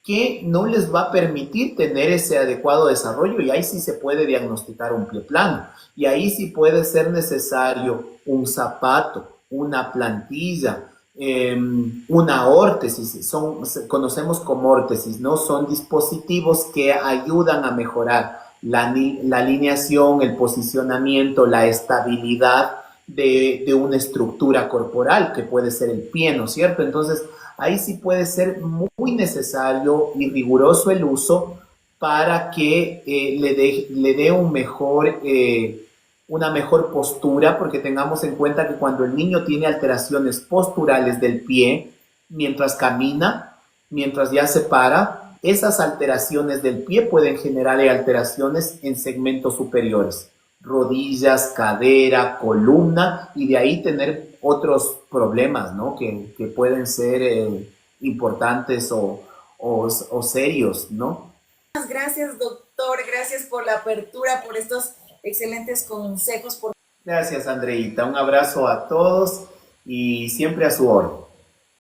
S1: que no les va a permitir tener ese adecuado desarrollo y ahí sí se puede diagnosticar un pie plano y ahí sí puede ser necesario un zapato, una plantilla, una órtesis, conocemos como órtesis, ¿no? Son dispositivos que ayudan a mejorar la alineación, el posicionamiento, la estabilidad de una estructura corporal, que puede ser el pie, ¿no es cierto? Entonces, ahí sí puede ser muy necesario y riguroso el uso para que le dé una mejor postura, porque tengamos en cuenta que cuando el niño tiene alteraciones posturales del pie, mientras camina, mientras ya se para, esas alteraciones del pie pueden generar alteraciones en segmentos superiores, rodillas, cadera, columna, y de ahí tener otros problemas, ¿no? Que pueden ser importantes o serios, ¿no?
S2: Gracias, doctor. Gracias por la apertura, por estos excelentes consejos.
S1: Gracias, Andreita. Un abrazo a todos y siempre a su orden.